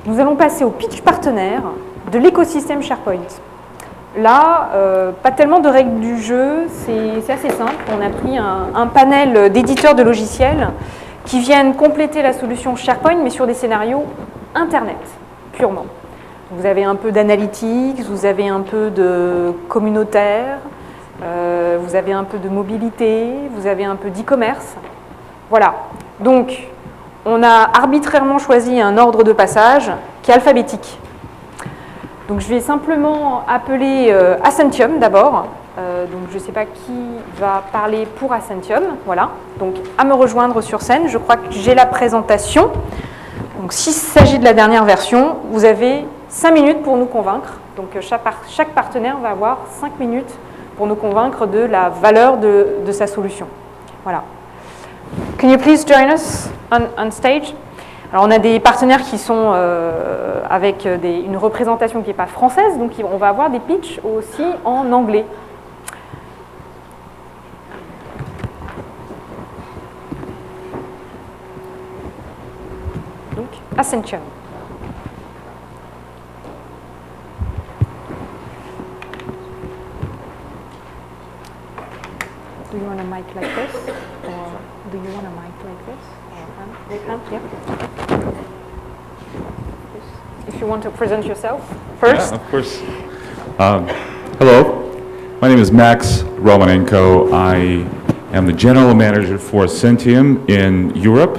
nous allons passer au pitch partenaire de l'écosystème SharePoint. Là, pas tellement de règles du jeu, c'est assez simple. On a pris un panel d'éditeurs de logiciels qui viennent compléter la solution SharePoint, mais sur des scénarios Internet, purement. Vous avez un peu d'analytics, vous avez un peu de communautaire, vous avez un peu de mobilité, vous avez un peu d'e-commerce. Voilà. Donc, on a arbitrairement choisi un ordre de passage qui est alphabétique. Donc, je vais simplement appeler Ascentium d'abord. Donc, je ne sais pas qui va parler pour Ascentium. Voilà. Donc, à me rejoindre sur scène. Je crois que j'ai la présentation. Donc, s'il s'agit de la dernière version, vous avez 5 minutes pour nous convaincre. Donc, chaque partenaire va avoir 5 minutes pour nous convaincre de la valeur de sa solution. Voilà. Can you please join us on stage? Alors, on a des partenaires qui sont avec une représentation qui n'est pas française, donc on va avoir des pitchs aussi en anglais. Donc, Ascentium. Do you want a mic like this? Or do you want a mic like this? Yeah. If you want to present yourself first. Yeah, of course. Hello, my name is Max Romanenko. I am the general manager for Ascentium in Europe.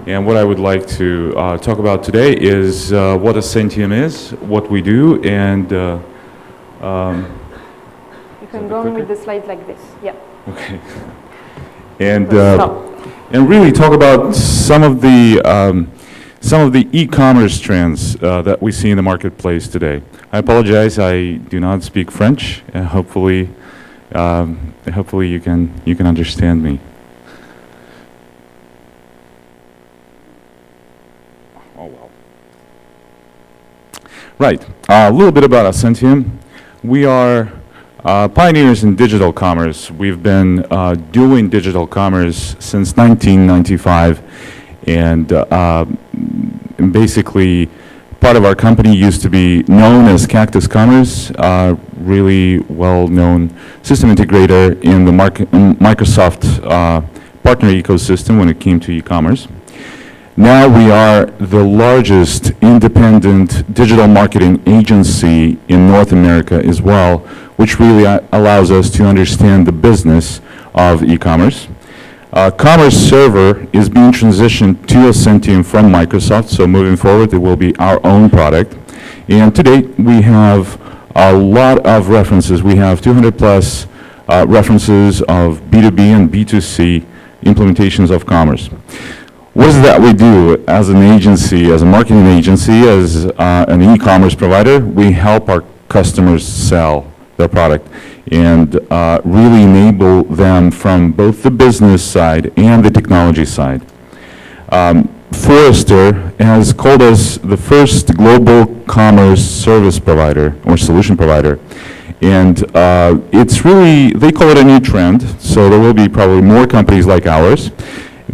And what I would like to talk about today is what Ascentium is, what we do, and You can go on with the slide like this. Yeah. okay. And really talk about some of the e-commerce trends that we see in the marketplace today. I apologize, I do not speak French. Hopefully you can understand me. Oh well. Right. A little bit about Ascentium. We are pioneers in digital commerce. We've been doing digital commerce since 1995, and basically part of our company used to be known as Cactus Commerce, really well-known system integrator in the Microsoft partner ecosystem when it came to e-commerce. Now we are the largest independent digital marketing agency in North America as well, which really allows us to understand the business of e-commerce. Commerce Server is being transitioned to Ascentium from Microsoft, so moving forward it will be our own product. And to date we have a lot of references. We have 200 plus references of B2B and B2C implementations of commerce. What is it that we do as an agency, as a marketing agency, as an e-commerce provider? We help our customers sell their product and really enable them from both the business side and the technology side. Forrester has called us the first global commerce service provider or solution provider. And it's really, they call it a new trend, so there will be probably more companies like ours.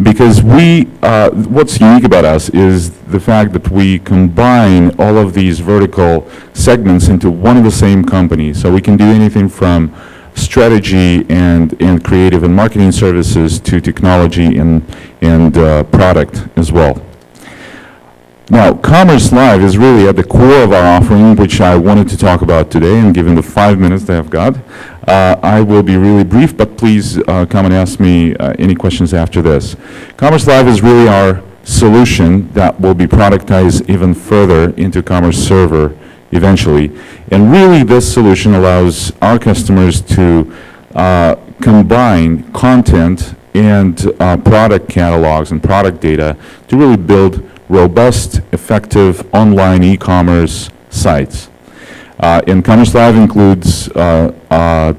Because what's unique about us is the fact that we combine all of these vertical segments into one and the same company. So we can do anything from strategy and creative and marketing services to technology and product as well. Now, Commerce Live is really at the core of our offering, which I wanted to talk about today, and given the 5 minutes that I've got, I will be really brief, but please come and ask me any questions after this. Commerce Live is really our solution that will be productized even further into Commerce Server eventually. And really this solution allows our customers to combine content and product catalogs and product data to really build robust, effective online e-commerce sites. And Commerce Live includes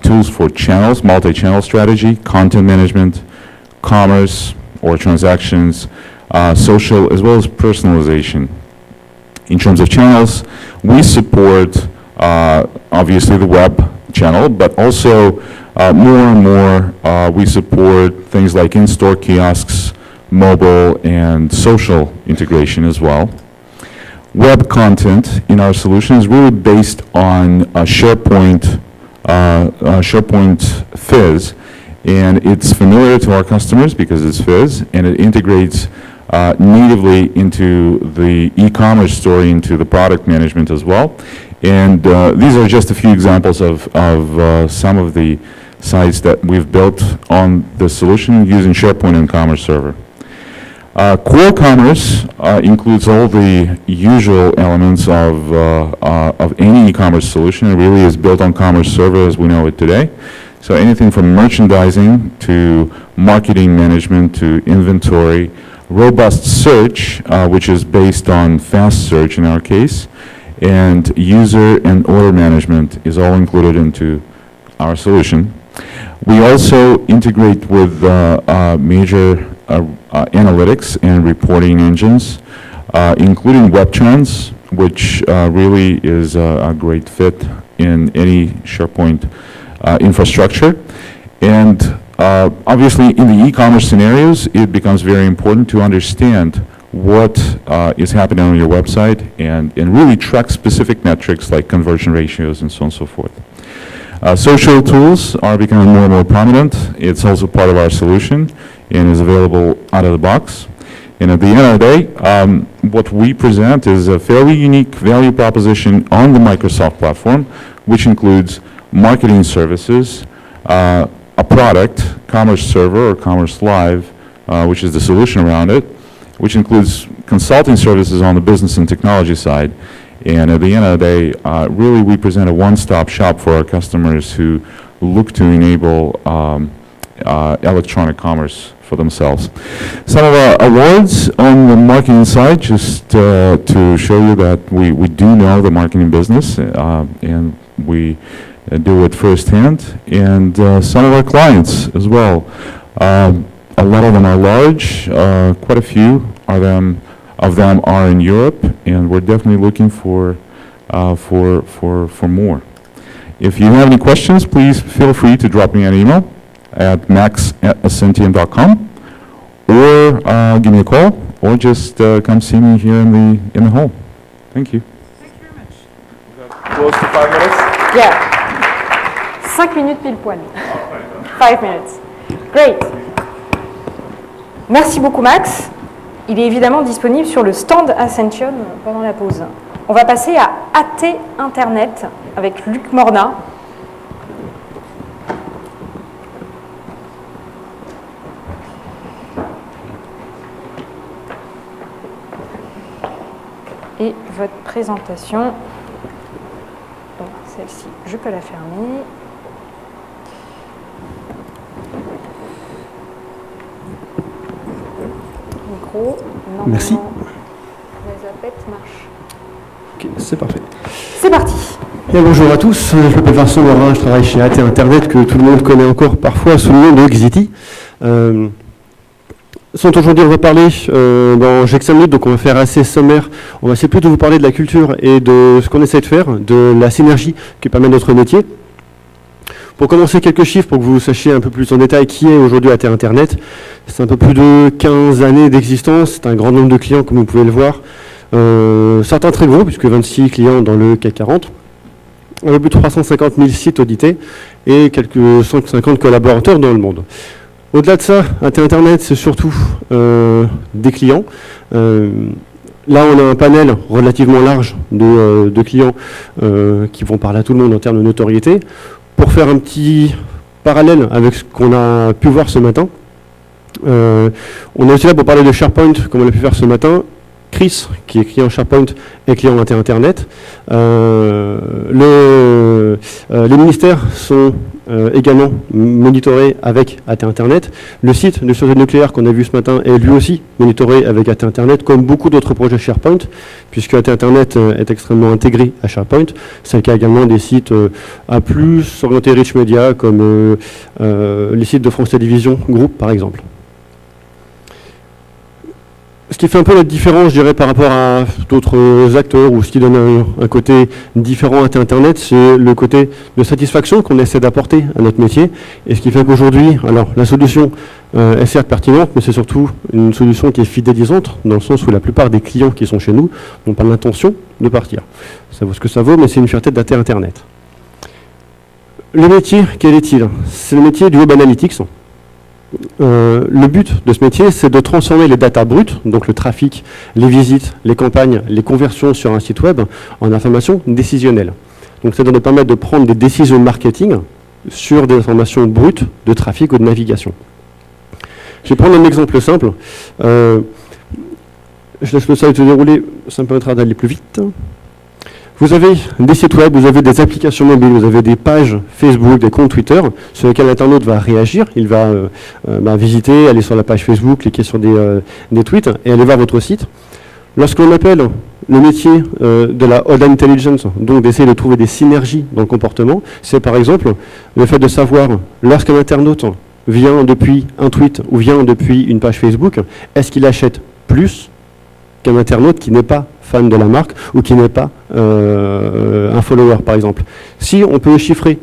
tools for channels, multi-channel strategy, content management, commerce or transactions, social, as well as personalization. In terms of channels, we support obviously the web channel, but also more and more we support things like in-store kiosks, mobile, and social integration as well. web content in our solution is really based on SharePoint Fizz, and it's familiar to our customers because it's Fizz, and it integrates natively into the e-commerce story, into the product management as well. And these are just a few examples of some of the sites that we've built on the solution using SharePoint and Commerce Server. Core Commerce includes all the usual elements of any e-commerce solution. It really is built on Commerce Server as we know it today. So anything from merchandising to marketing management to inventory, robust search, which is based on fast search in our case, and user and order management is all included into our solution. We also integrate with major analytics and reporting engines, including WebTrends, which really is a great fit in any SharePoint infrastructure. And obviously, in the e-commerce scenarios, it becomes very important to understand what is happening on your website and really track specific metrics like conversion ratios and so on and so forth. Social tools are becoming more and more prominent. It's also part of our solution and is available out of the box. And at the end of the day, what we present is a fairly unique value proposition on the Microsoft platform, which includes marketing services, a product, Commerce Server or Commerce Live, which is the solution around it, which includes consulting services on the business and technology side. And at the end of the day, really we present a one-stop shop for our customers who look to enable electronic commerce for themselves. Some of our awards on the marketing side, just to show you that we do know the marketing business and we do it firsthand, and some of our clients as well. A lot of them are large, quite a few of them are in Europe, and we're definitely looking for more. If you have any questions, please feel free to drop me an email at max@ascentium.com, or give me a call, or just come see me here in the hall. Thank you. Thank you very much. Close to 5 minutes? Yeah. 5 minutes pile poil. 5 minutes. Great. Merci beaucoup, Max. Il est évidemment disponible sur le stand Ascentium pendant la pause. On va passer à AT Internet avec Luc Morna. Et votre présentation, bon, celle-ci, je peux la fermer. Micro, normalement, merci. Les zapettes marchent. Ok, c'est parfait. C'est parti. Bien, bonjour à tous, je m'appelle Vincent Morin, je travaille chez AT Internet, que tout le monde connaît encore parfois sous le nom de Xiti. Aujourd'hui, on va parler dans j'ai que 5 minutes, donc on va faire assez sommaire. On va essayer plutôt de vous parler de la culture et de ce qu'on essaie de faire, de la synergie qui permet notre métier. Pour commencer, quelques chiffres pour que vous sachiez un peu plus en détail qui est aujourd'hui AT Internet. C'est un peu plus de 15 années d'existence, c'est un grand nombre de clients comme vous pouvez le voir. Certains très gros, puisque 26 clients dans le CAC 40. Un peu plus de 350 000 sites audités et quelques 150 collaborateurs dans le monde. Au-delà de ça, AT Internet, c'est surtout des clients. Là, on a un panel relativement large de clients qui vont parler à tout le monde en termes de notoriété. Pour faire un petit parallèle avec ce qu'on a pu voir ce matin, on est aussi là pour parler de SharePoint, comme on a pu faire ce matin. Chris, qui est client SharePoint, est client AT Internet. Les ministères sont également monitorés avec AT Internet. Le site de sûreté nucléaire qu'on a vu ce matin est lui aussi monitoré avec AT Internet, comme beaucoup d'autres projets SharePoint, puisque AT Internet est extrêmement intégré à SharePoint. C'est le cas également des sites à plus orientés rich media, comme les sites de France Télévisions Group, par exemple. Ce qui fait un peu la différence, je dirais, par rapport à d'autres acteurs, ou ce qui donne un côté différent à Internet, c'est le côté de satisfaction qu'on essaie d'apporter à notre métier. Et ce qui fait qu'aujourd'hui, alors la solution Elle est certes pertinente, mais c'est surtout une solution qui est fidélisante, dans le sens où la plupart des clients qui sont chez nous n'ont pas l'intention de partir. Ça vaut ce que ça vaut, mais c'est une fierté de dater Internet. Le métier, quel est-il? C'est le métier du Web Analytics. Le but de ce métier, c'est de transformer les datas brutes, donc le trafic, les visites, les campagnes, les conversions sur un site web, en informations décisionnelles. Donc ça doit nous permettre de prendre des décisions marketing sur des informations brutes de trafic ou de navigation. Je vais prendre un exemple simple. Je laisse le slide se dérouler, ça me permettra d'aller plus vite. Vous avez des sites web, vous avez des applications mobiles, vous avez des pages Facebook, des comptes Twitter, sur lesquels l'internaute va réagir, il va visiter, aller sur la page Facebook, cliquer sur des tweets et aller voir votre site. Lorsqu'on appelle le métier de la Old Intelligence, donc d'essayer de trouver des synergies dans le comportement, c'est par exemple le fait de savoir, lorsqu'un internaute vient depuis un tweet ou vient depuis une page Facebook, est-ce qu'il achète plus qu'un internaute qui n'est pas fan de la marque ou qui n'est pas un follower, par exemple. Si on peut chiffrer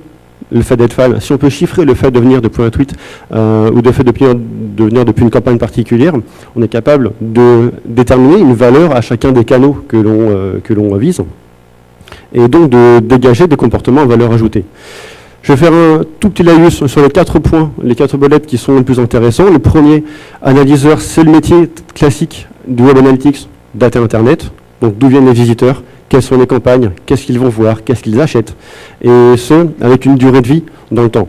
le fait d'être fan, si on peut chiffrer le fait de venir depuis un tweet ou le fait de venir depuis une campagne particulière, on est capable de déterminer une valeur à chacun des canaux que l'on vise et donc de dégager des comportements à valeur ajoutée. Je vais faire un tout petit laïus sur les 4 points, les 4 bullets qui sont les plus intéressants. Le premier, analyseur, c'est le métier classique du Web Analytics, data Internet. Donc d'où viennent les visiteurs, quelles sont les campagnes, qu'est-ce qu'ils vont voir, qu'est-ce qu'ils achètent. Et ce, avec une durée de vie dans le temps.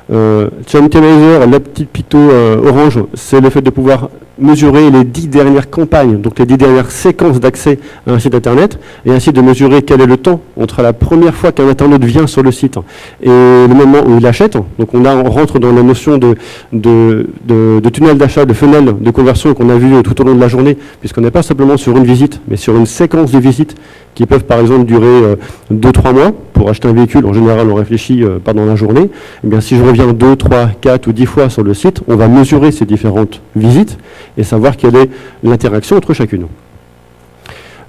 Channel Optimizer, la petite picto orange, c'est le fait de pouvoir mesurer les 10 dernières campagnes, donc les 10 dernières séquences d'accès à un site internet, et ainsi de mesurer quel est le temps entre la première fois qu'un internaute vient sur le site et le moment où il achète. Donc on rentre dans la notion de tunnel d'achat, de fenêtre de conversion qu'on a vu tout au long de la journée, puisqu'on n'est pas simplement sur une visite, mais sur une séquence de visites qui peuvent par exemple durer 2-3 mois. Pour acheter un véhicule, en général, on réfléchit pendant la journée. Eh bien, si je reviens 2, 3, 4 ou 10 fois sur le site, on va mesurer ces différentes visites et savoir quelle est l'interaction entre chacune.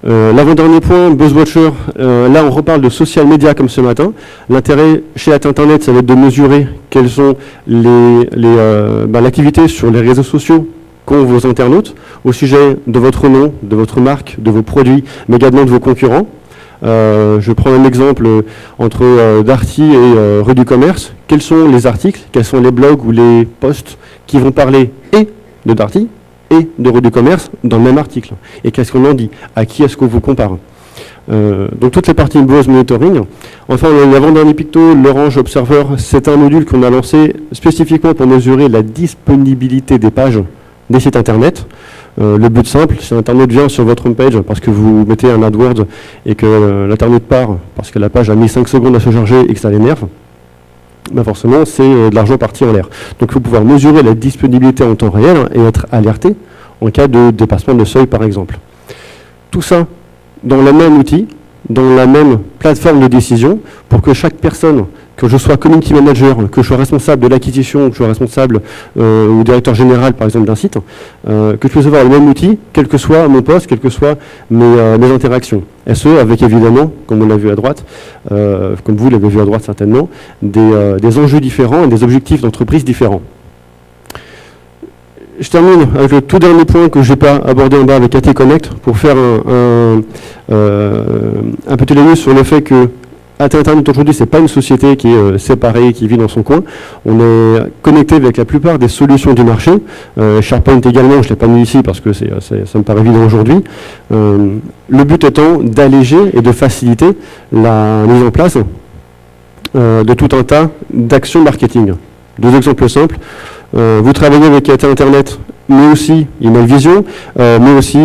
L'avant-dernier point, BuzzWatcher, là on reparle de social media comme ce matin. L'intérêt chez Internet, ça va être de mesurer quelles sont l'activité sur les réseaux sociaux qu'ont vos internautes au sujet de votre nom, de votre marque, de vos produits, mais également de vos concurrents. Je prends un exemple entre Darty et Rue du Commerce. Quels sont les articles, quels sont les blogs ou les posts qui vont parler et de Darty et de Rue du Commerce dans le même article? Et qu'est-ce qu'on en dit? À qui est-ce qu'on vous compare? Donc toutes les parties Buzz Monitoring. Enfin, l'avant-dernier picto, l'Orange Observer, c'est un module qu'on a lancé spécifiquement pour mesurer la disponibilité des pages des sites internet. Le but simple, si l'internaute vient sur votre homepage parce que vous mettez un AdWords et que l'internaute part parce que la page a mis 5 secondes à se charger et que ça l'énerve, ben forcément c'est de l'argent parti en l'air. Donc il faut pouvoir mesurer la disponibilité en temps réel et être alerté en cas de dépassement de seuil par exemple. Tout ça dans le même outil, dans la même plateforme de décision, pour que chaque personne, que je sois community manager, que je sois responsable de l'acquisition, que je sois responsable ou directeur général par exemple d'un site, que je puisse avoir le même outil, quel que soit mon poste, quelles que soient mes interactions. Et ce, avec évidemment, comme on l'a vu à droite, comme vous l'avez vu à droite certainement, des enjeux différents et des objectifs d'entreprise différents. Je termine avec le tout dernier point que je n'ai pas abordé en bas avec AT Connect pour faire un petit laïus sur le fait que AT Internet aujourd'hui, ce n'est pas une société qui est séparée, qui vit dans son coin. On est connecté avec la plupart des solutions du marché. SharePoint également, je ne l'ai pas mis ici parce que ça me paraît évident aujourd'hui. Le but étant d'alléger et de faciliter la mise en place de tout un tas d'actions marketing. 2 exemples simples. Vous travaillez avec AT Internet, mais aussi Emailvision, mais aussi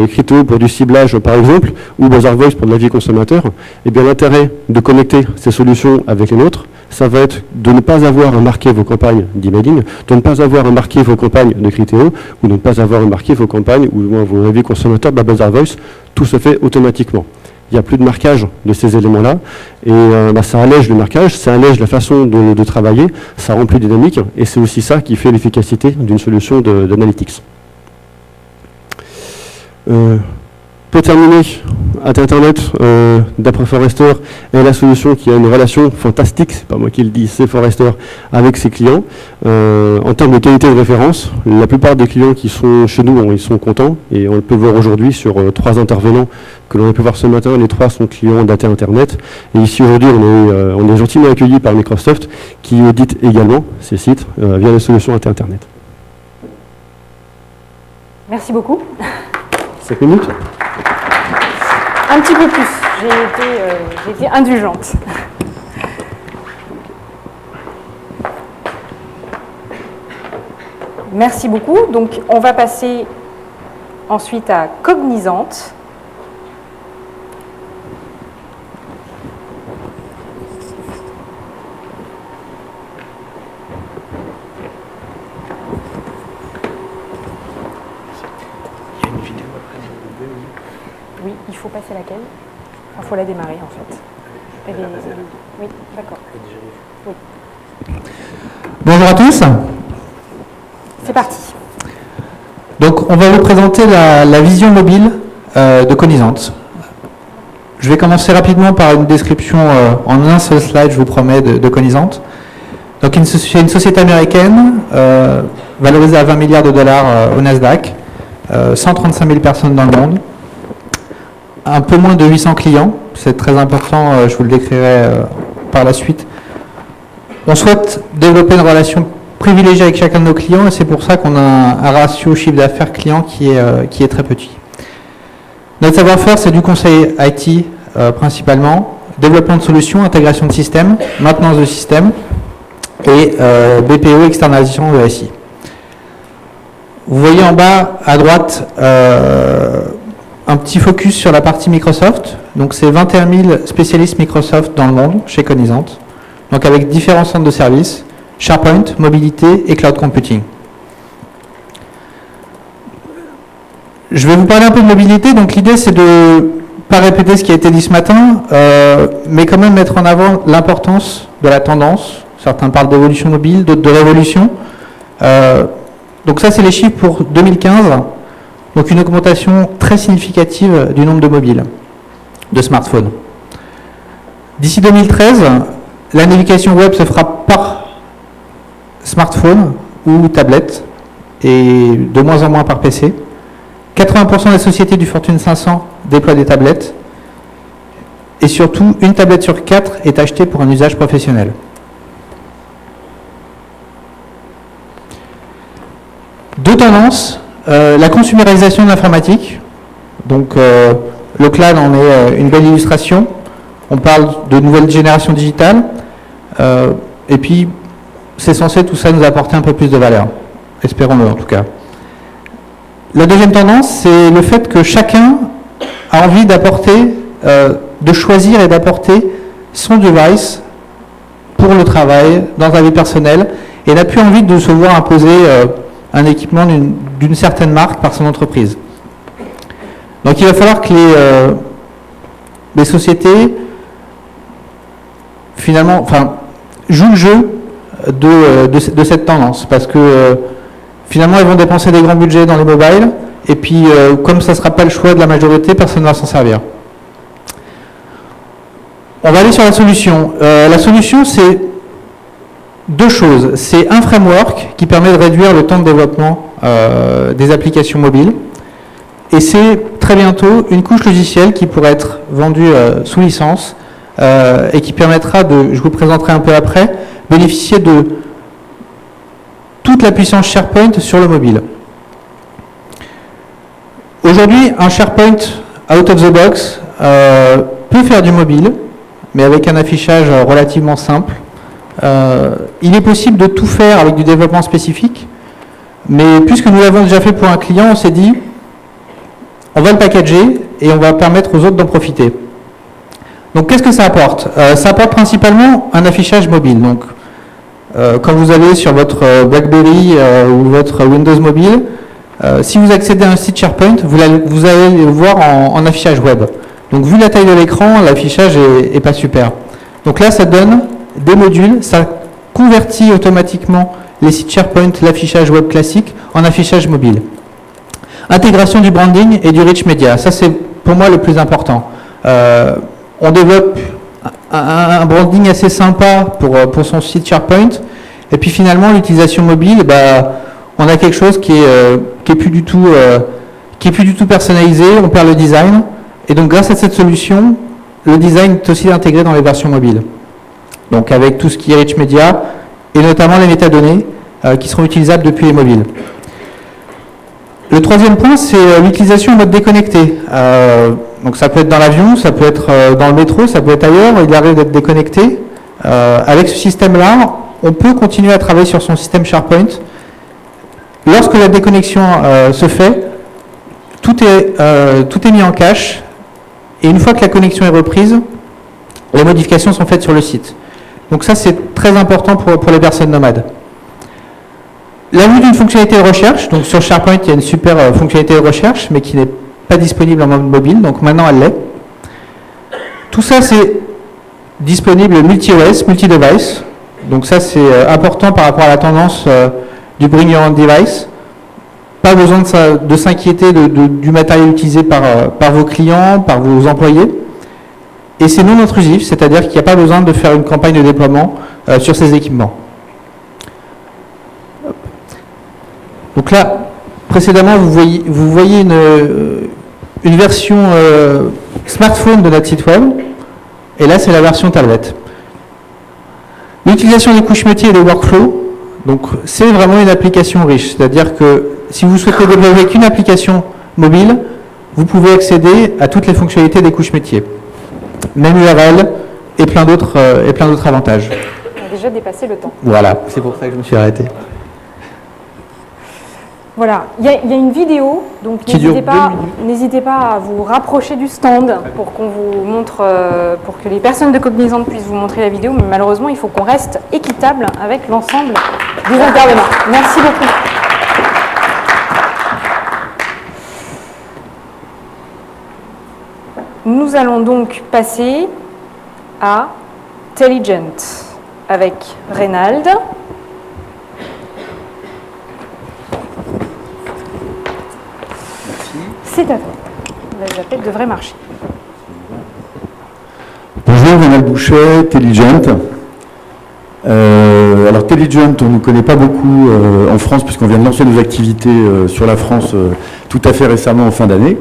Criteo pour du ciblage par exemple, ou Buzzer Voice pour de la vie consommateur. Et bien l'intérêt de connecter ces solutions avec les nôtres, ça va être de ne pas avoir à marquer vos campagnes d'emailing, de ne pas avoir à marquer vos campagnes de Criteo, ou de ne pas avoir à marquer vos campagnes ou vos avis consommateurs de Buzzer Voice. Tout se fait automatiquement. Il n'y a plus de marquage de ces éléments-là, et ça allège le marquage, ça allège la façon de travailler, ça rend plus dynamique, et c'est aussi ça qui fait l'efficacité d'une solution d'analytics. Pour terminer, Internet d'après Forrester est la solution qui a une relation fantastique, c'est pas moi qui le dis, c'est Forrester, avec ses clients. En termes de qualité de référence, la plupart des clients qui sont chez nous, ils sont contents, et on le peut voir aujourd'hui sur 3 intervenants que l'on a pu voir ce matin, les 3 sont clients d'AT Internet. Et ici aujourd'hui, on est gentiment accueillis par Microsoft qui audite également ces sites via les solutions AT Internet. Merci beaucoup. 5 minutes. Un petit peu plus, j'ai été indulgente. Merci beaucoup. Donc, on va passer ensuite à Cognizant. Oui, il faut passer laquelle? Il faut la démarrer en fait. Oui, d'accord. Oui. Bonjour à tous. C'est parti. Donc, on va vous présenter la vision mobile de Cognizant. Je vais commencer rapidement par une description en un seul slide, je vous promets, de Cognizant. Donc, c'est une société américaine valorisée à 20 milliards de dollars au Nasdaq, 135 000 personnes dans le monde, un peu moins de 800 clients, c'est très important, je vous le décrirai par la suite. On souhaite développer une relation privilégiée avec chacun de nos clients et c'est pour ça qu'on a un ratio chiffre d'affaires client qui est très petit. Notre savoir-faire, c'est du conseil IT principalement, développement de solutions, intégration de systèmes, maintenance de systèmes et BPO, externalisation de SI. Vous voyez en bas à droite un petit focus sur la partie Microsoft. Donc c'est 21 000 spécialistes Microsoft dans le monde, chez Cognizant. Donc avec différents centres de services, SharePoint, mobilité et cloud computing. Je vais vous parler un peu de mobilité. Donc l'idée c'est de pas répéter ce qui a été dit ce matin, mais quand même mettre en avant l'importance de la tendance. Certains parlent d'évolution mobile, d'autres de révolution. Donc ça c'est les chiffres pour 2015. Donc une augmentation très significative du nombre de mobiles, de smartphones. D'ici 2013, la navigation web se fera par smartphone ou tablette et de moins en moins par PC. 80% des sociétés du Fortune 500 déploient des tablettes et surtout une tablette sur 4 est achetée pour un usage professionnel. Deux tendances. La consumérisation de l'informatique, donc le cloud en est une belle illustration. On parle de nouvelle génération digitale, et puis c'est censé tout ça nous apporter un peu plus de valeur, espérons-le en tout cas. La deuxième tendance, c'est le fait que chacun a envie d'apporter, de choisir et d'apporter son device pour le travail, dans sa vie personnelle, et n'a plus envie de se voir imposer un équipement d'une certaine marque par son entreprise. Donc il va falloir que les sociétés finalement jouent le jeu de cette tendance parce que finalement elles vont dépenser des grands budgets dans les mobiles et puis comme ça ne sera pas le choix de la majorité, personne ne va s'en servir. On va aller sur la solution. La solution c'est deux choses. C'est un framework qui permet de réduire le temps de développement des applications mobiles. Et c'est très bientôt une couche logicielle qui pourrait être vendue sous licence et qui permettra de, je vous présenterai un peu après, bénéficier de toute la puissance SharePoint sur le mobile. Aujourd'hui, un SharePoint out of the box peut faire du mobile, mais avec un affichage relativement simple. Il est possible de tout faire avec du développement spécifique, mais puisque nous l'avons déjà fait pour un client, on s'est dit, on va le packager et on va permettre aux autres d'en profiter. Donc qu'est-ce que ça apporte? Ça apporte principalement un affichage mobile. Donc quand vous allez sur votre BlackBerry ou votre Windows mobile, si vous accédez à un site SharePoint, vous allez le voir en affichage web. Donc vu la taille de l'écran, l'affichage est pas super. Donc là, ça donne des modules, ça convertit automatiquement les sites SharePoint, l'affichage web classique, en affichage mobile. Intégration du branding et du rich media, ça c'est pour moi le plus important. On développe un branding assez sympa pour son site SharePoint. Et puis finalement, l'utilisation mobile, on a quelque chose qui est plus du tout personnalisé, on perd le design. Et donc grâce à cette solution, le design est aussi intégré dans les versions mobiles. Donc avec tout ce qui est rich media, et notamment les métadonnées qui seront utilisables depuis les mobiles. Le troisième point, c'est l'utilisation en mode déconnecté. Donc ça peut être dans l'avion, ça peut être dans le métro, ça peut être ailleurs, il arrive d'être déconnecté. Avec ce système-là, on peut continuer à travailler sur son système SharePoint. Lorsque la déconnexion se fait, tout est mis en cache, et une fois que la connexion est reprise, les modifications sont faites sur le site. Donc ça, c'est très important pour les personnes nomades. L'ajout d'une fonctionnalité de recherche, donc sur SharePoint, il y a une super fonctionnalité de recherche, mais qui n'est pas disponible en mode mobile, donc maintenant elle l'est. Tout ça, c'est disponible multi-OS, multi-device. Donc ça, c'est important par rapport à la tendance du Bring Your Own Device. Pas besoin de s'inquiéter du matériel utilisé par vos clients, par vos employés. Et c'est non intrusif, c'est-à-dire qu'il n'y a pas besoin de faire une campagne de déploiement sur ces équipements. Donc là, précédemment, vous voyez une version smartphone de notre site web, et là, c'est la version tablette. L'utilisation des couches métiers et des workflows, donc c'est vraiment une application riche, c'est-à-dire que si vous souhaitez développer qu'une application mobile, vous pouvez accéder à toutes les fonctionnalités des couches métiers, même URL et plein d'autres avantages. On a déjà dépassé le temps. Voilà, c'est pour ça que je me suis arrêté. Voilà, il y a une vidéo, donc n'hésitez pas à vous rapprocher du stand pour qu'on vous montre, pour que les personnes de Cognizant puissent vous montrer la vidéo, mais malheureusement, il faut qu'on reste équitable avec l'ensemble des intervenants. Merci beaucoup. Nous allons donc passer à Telligent avec Reynald. C'est à toi. Les appels devraient marcher. Bonjour, Reynald Bouchet, Telligent. Alors Telligent, on ne nous connaît pas beaucoup en France puisqu'on vient de lancer nos activités sur la France tout à fait récemment en fin d'année.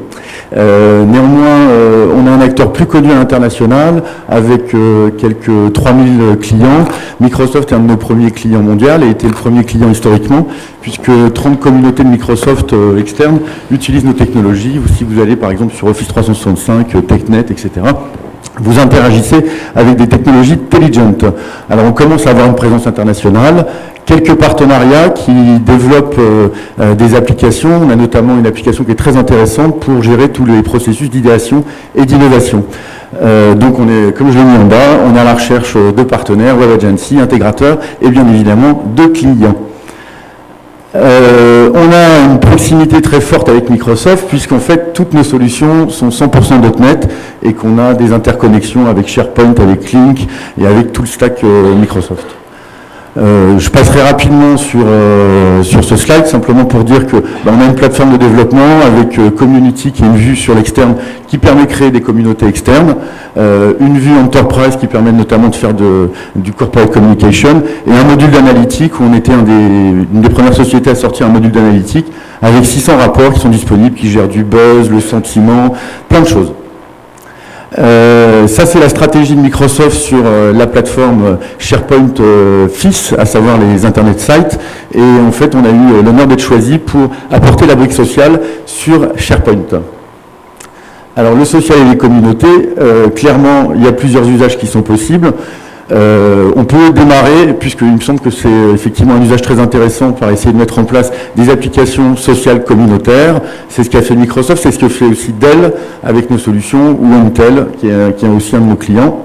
Néanmoins, on a un acteur plus connu à l'international avec quelques 3000 clients. Microsoft est un de nos premiers clients mondiaux et a été le premier client historiquement puisque 30 communautés de Microsoft externes utilisent nos technologies. Si vous allez par exemple sur Office 365, TechNet, etc., vous interagissez avec des technologies Telligent. Alors on commence à avoir une présence internationale, quelques partenariats qui développent des applications. On a notamment une application qui est très intéressante pour gérer tous les processus d'idéation et d'innovation. Donc on est, comme je l'ai mis en bas, on est à la recherche de partenaires, web agency, intégrateurs et bien évidemment de clients. On a une proximité très forte avec Microsoft puisqu'en fait toutes nos solutions sont 100% .NET et qu'on a des interconnexions avec SharePoint, avec Lync et avec tout le stack Microsoft. Je passerai rapidement sur ce slide simplement pour dire que on a une plateforme de développement avec Community qui est une vue sur l'externe qui permet de créer des communautés externes, une vue Enterprise qui permet notamment de faire du corporate communication et un module d'analytique où on était une des premières sociétés à sortir un module d'analytique avec 600 rapports qui sont disponibles, qui gèrent du buzz, le sentiment, plein de choses. Ça, c'est la stratégie de Microsoft sur la plateforme SharePoint FIS, à savoir les Internet Sites. Et en fait, on a eu l'honneur d'être choisi pour apporter la brique sociale sur SharePoint. Alors, le social et les communautés, clairement, il y a plusieurs usages qui sont possibles. On peut démarrer, puisqu'il me semble que c'est effectivement un usage très intéressant par essayer de mettre en place des applications sociales communautaires. C'est ce qu'a fait Microsoft, c'est ce que fait aussi Dell avec nos solutions, ou Intel, qui est aussi un de nos clients.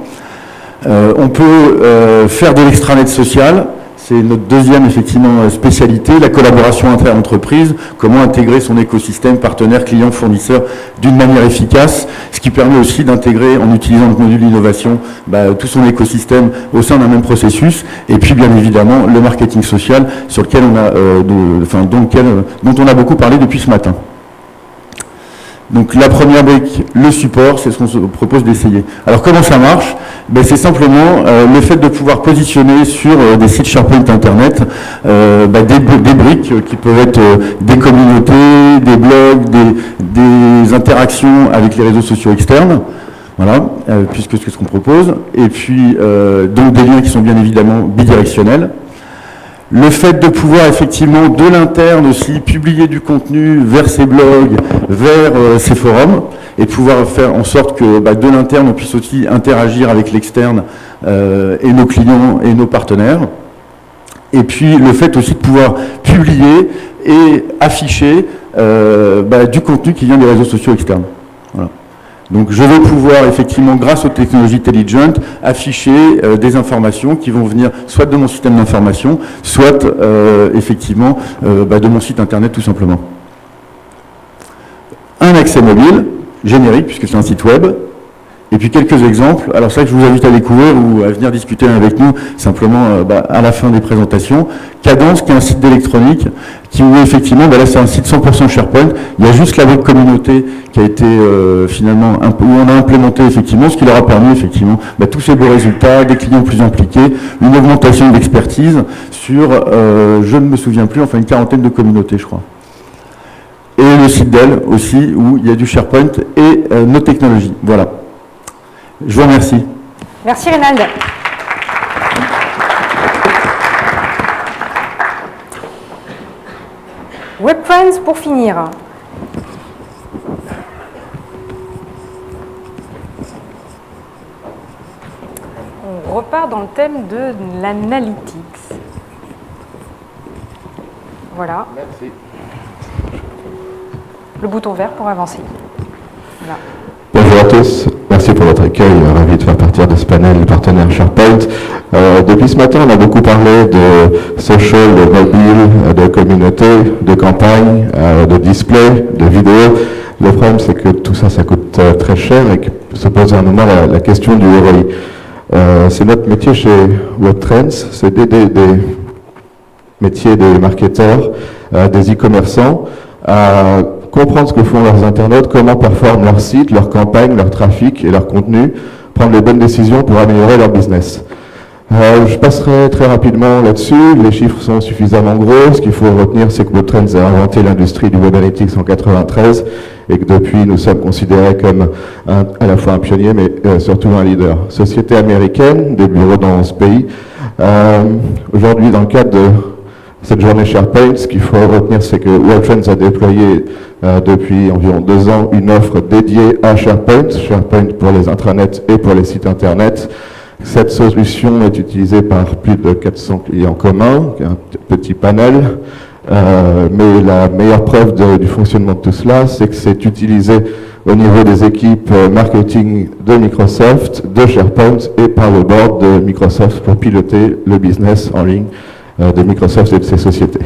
On peut faire de l'extranet social. C'est notre deuxième effectivement spécialité, la collaboration inter-entreprise, comment intégrer son écosystème partenaire, client, fournisseur d'une manière efficace, ce qui permet aussi d'intégrer en utilisant le module d'innovation tout son écosystème au sein d'un même processus, et puis bien évidemment le marketing social sur lequel on a, dont on a beaucoup parlé depuis ce matin. Donc la première brique, le support, c'est ce qu'on se propose d'essayer. Alors comment ça marche? C'est simplement le fait de pouvoir positionner sur des sites SharePoint Internet des briques qui peuvent être des communautés, des blogs, des interactions avec les réseaux sociaux externes. Voilà, puisque c'est ce qu'on propose. Et puis, donc des liens qui sont bien évidemment bidirectionnels. Le fait de pouvoir effectivement de l'interne aussi publier du contenu vers ces blogs, vers ces forums, et pouvoir faire en sorte que de l'interne on puisse aussi interagir avec l'externe et nos clients et nos partenaires. Et puis le fait aussi de pouvoir publier et afficher du contenu qui vient des réseaux sociaux externes. Voilà. Donc je vais pouvoir effectivement, grâce aux technologies Telligent, afficher des informations qui vont venir soit de mon système d'information, soit effectivement de mon site internet tout simplement. Un accès mobile, générique puisque c'est un site web, et puis quelques exemples. Alors ça que je vous invite à découvrir ou à venir discuter avec nous simplement à la fin des présentations. Cadence, qui est un site d'électronique, qui où effectivement, là c'est un site 100% SharePoint. Il y a juste la web communauté qui a été finalement, où on a implémenté effectivement, ce qui leur a permis effectivement tous ces beaux résultats, des clients plus impliqués, une augmentation d'expertise sur, je ne me souviens plus, enfin une quarantaine de communautés je crois. Et le site Dell aussi, où il y a du SharePoint et nos technologies. Voilà. Je vous remercie. Merci Reynald. WebTrends pour finir. On repart dans le thème de l'analytics. Voilà. Merci. Le bouton vert pour avancer. Voilà. Bonjour à tous, merci pour votre accueil, ravi de faire partie de ce panel partenaire SharePoint. Depuis ce matin, on a beaucoup parlé de social, de mobile, de communauté, de campagne, de display, de vidéo. Le problème, c'est que tout ça, ça coûte très cher et que se pose à un moment la question du ROI. C'est notre métier chez WebTrends, c'est d'aider des métiers des marketeurs, des e-commerçants à comprendre ce que font leurs internautes, comment performent leurs sites, leurs campagnes, leur trafic et leur contenu, prendre les bonnes décisions pour améliorer leur business. Je passerai très rapidement là-dessus. Les chiffres sont suffisamment gros. Ce qu'il faut retenir, c'est que WebTrends a inventé l'industrie du Web Analytics en 1993 et que depuis, nous sommes considérés comme à la fois un pionnier, mais surtout un leader. Société américaine, des bureaux dans 11 pays. Aujourd'hui, dans le cadre de cette journée SharePoint, ce qu'il faut retenir, c'est que WebTrends a déployé depuis environ 2 ans une offre dédiée à SharePoint, SharePoint pour les intranets et pour les sites internet. Cette solution est utilisée par plus de 400 clients communs, un petit panel, mais la meilleure preuve du fonctionnement de tout cela, c'est que c'est utilisé au niveau des équipes marketing de Microsoft, de SharePoint et par le board de Microsoft pour piloter le business en ligne de Microsoft et de ses sociétés.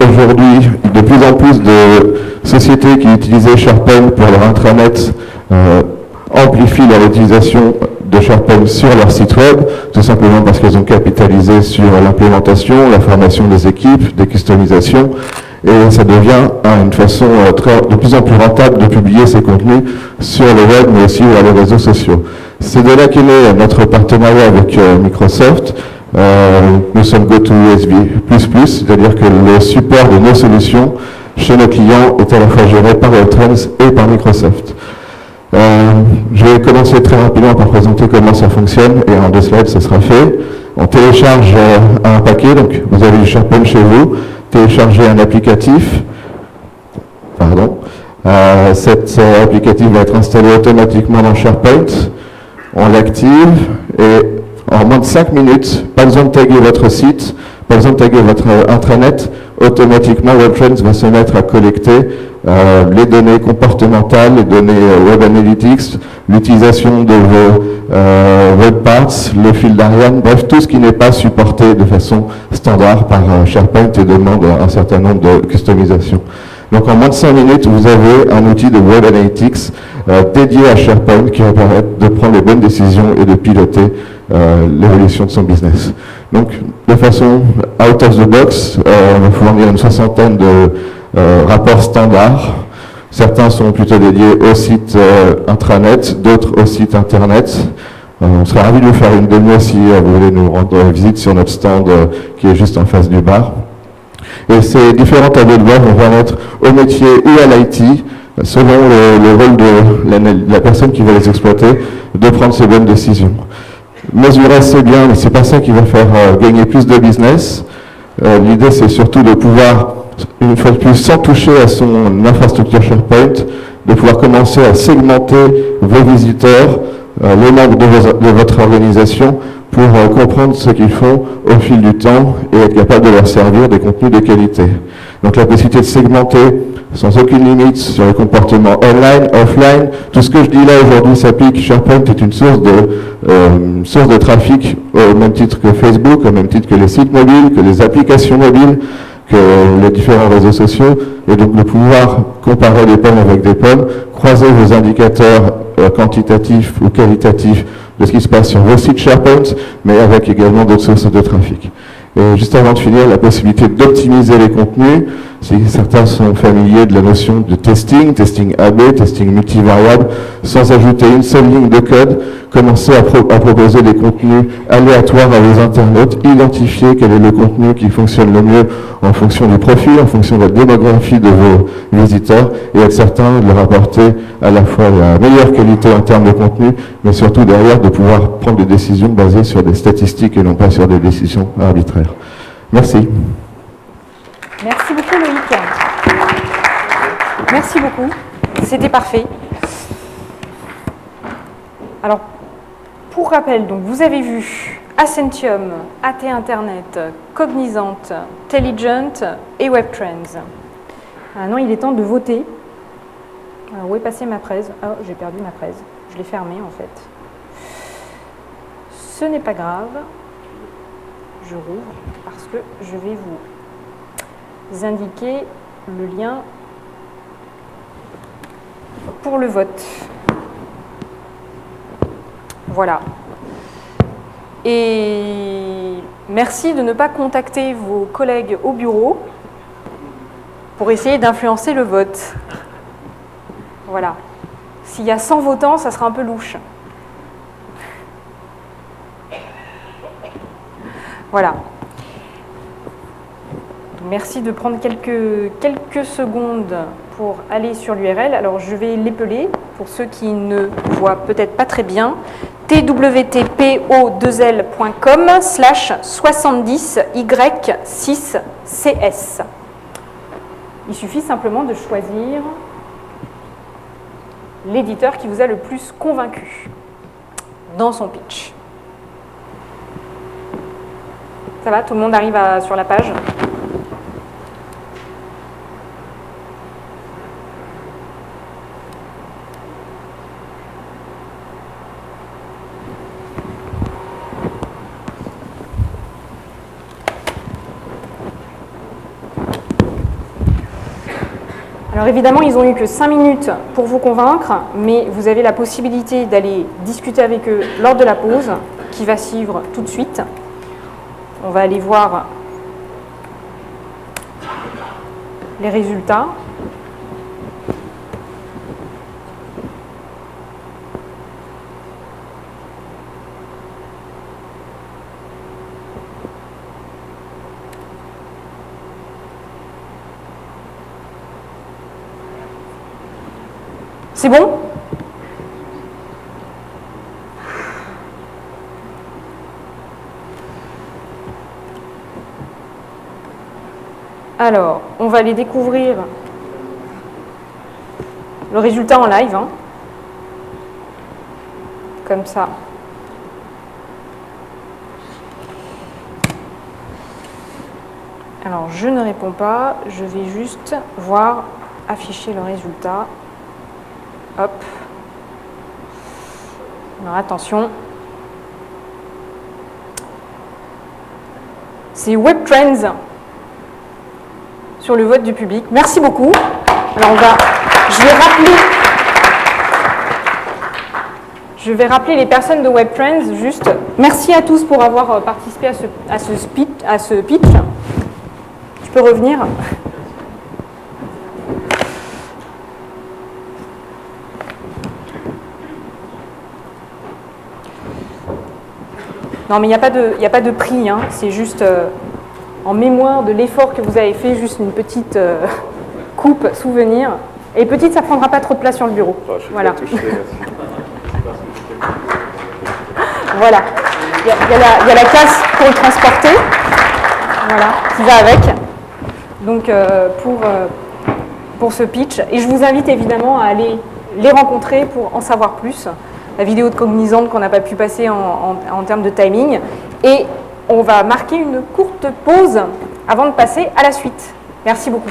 Aujourd'hui, de plus en plus de sociétés qui utilisaient SharePoint pour leur intranet amplifient leur utilisation de SharePoint sur leur site web, tout simplement parce qu'elles ont capitalisé sur l'implémentation, la formation des équipes, des customisations, et ça devient une façon de plus en plus rentable de publier ces contenus sur le web, mais aussi sur les réseaux sociaux. C'est de là qu'est né notre partenariat avec Microsoft. Nous sommes GoToUSB++, c'est-à-dire que le support de nos solutions chez nos clients est à la fois géré par WebTrends et par Microsoft. Je vais commencer très rapidement par présenter comment ça fonctionne et en 2 slides ça sera fait. On télécharge un paquet, donc vous avez le SharePoint chez vous, téléchargez un applicatif, cet applicatif va être installé automatiquement dans SharePoint, on l'active et en moins de 5 minutes, pas besoin de taguer votre site, pas besoin de taguer votre intranet, automatiquement WebTrends va se mettre à collecter les données comportementales, les données Web Analytics, l'utilisation de vos web parts, le fil d'Ariane, bref, tout ce qui n'est pas supporté de façon standard par SharePoint et demande un certain nombre de customisations. Donc en moins de 5 minutes, vous avez un outil de Web Analytics dédié à SharePoint qui va permettre de prendre les bonnes décisions et de piloter l'évolution de son business. Donc de façon out of the box, on va fournir une 60aine rapports standards. Certains sont plutôt dédiés au site intranet, d'autres au site internet. On serait ravis de vous faire une démo si vous voulez nous rendre visite sur notre stand qui est juste en face du bar. Et ces différents tableaux de bord vont permettre au métier ou à l'IT, selon le rôle de la personne qui va les exploiter, de prendre ces bonnes décisions. Mesurer, c'est bien, mais c'est pas ça qui va faire gagner plus de business. L'idée, c'est surtout de pouvoir, une fois de plus, sans toucher à son infrastructure SharePoint, de pouvoir commencer à segmenter vos visiteurs, les membres de votre organisation, pour comprendre ce qu'ils font au fil du temps et être capable de leur servir des contenus de qualité. Donc la possibilité de segmenter sans aucune limite sur les comportements online, offline, tout ce que je dis là aujourd'hui s'applique. SharePoint est une source de trafic au même titre que Facebook, au même titre que les sites mobiles, que les applications mobiles, que les différents réseaux sociaux, et donc de pouvoir comparer des pommes avec des pommes, croiser vos indicateurs quantitatifs ou qualitatifs de ce qui se passe sur vos sites SharePoint, mais avec également d'autres sources de trafic. Et juste avant de finir, la possibilité d'optimiser les contenus. Si certains sont familiers de la notion de testing AB, testing multivariable, sans ajouter une seule ligne de code, commencer à proposer des contenus aléatoires à vos internautes, identifier quel est le contenu qui fonctionne le mieux en fonction du profil, en fonction de la démographie de vos visiteurs, et être certain de leur apporter à la fois la meilleure qualité en termes de contenu, mais surtout derrière de pouvoir prendre des décisions basées sur des statistiques et non pas sur des décisions arbitraires. Merci. Merci beaucoup Loïc. Merci beaucoup. C'était parfait. Alors, pour rappel, donc, vous avez vu Ascentium, AT Internet, Cognizant, Telligent et WebTrends. Maintenant, il est temps de voter. Alors, où est passée ma presse? Oh, j'ai perdu ma presse. Je l'ai fermée en fait. Ce n'est pas grave. Je rouvre parce que je vais vous indiquer le lien pour le vote. Voilà. Et merci de ne pas contacter vos collègues au bureau pour essayer d'influencer le vote. Voilà. S'il y a 100 votants, ça sera un peu louche. Voilà. Merci de prendre quelques secondes pour aller sur l'URL. Alors, je vais l'épeler pour ceux qui ne voient peut-être pas très bien. twpo2l.com/70y6cs. Il suffit simplement de choisir l'éditeur qui vous a le plus convaincu dans son pitch. Ça va, tout le monde arrive sur la page ? Alors évidemment, ils n'ont eu que 5 minutes pour vous convaincre, mais vous avez la possibilité d'aller discuter avec eux lors de la pause, qui va suivre tout de suite. On va aller voir les résultats. C'est bon ? Alors, on va aller découvrir le résultat en live, hein. Comme ça. Alors, je ne réponds pas, je vais juste voir afficher le résultat. Hop. Alors, attention. C'est WebTrends sur le vote du public. Merci beaucoup. Alors je vais rappeler les personnes de WebTrends. Juste, merci à tous pour avoir participé à ce pitch. Tu peux revenir. Non, mais il n'y a pas de prix, hein. C'est juste en mémoire de l'effort que vous avez fait, juste une petite coupe souvenir. Et petite, ça ne prendra pas trop de place sur le bureau. Voilà. Voilà. Il y a la casse pour le transporter, voilà, qui va avec. Donc pour ce pitch. Et je vous invite évidemment à aller les rencontrer pour en savoir plus. La vidéo de Cognizant qu'on n'a pas pu passer en termes de timing. Et on va marquer une courte pause avant de passer à la suite. Merci beaucoup.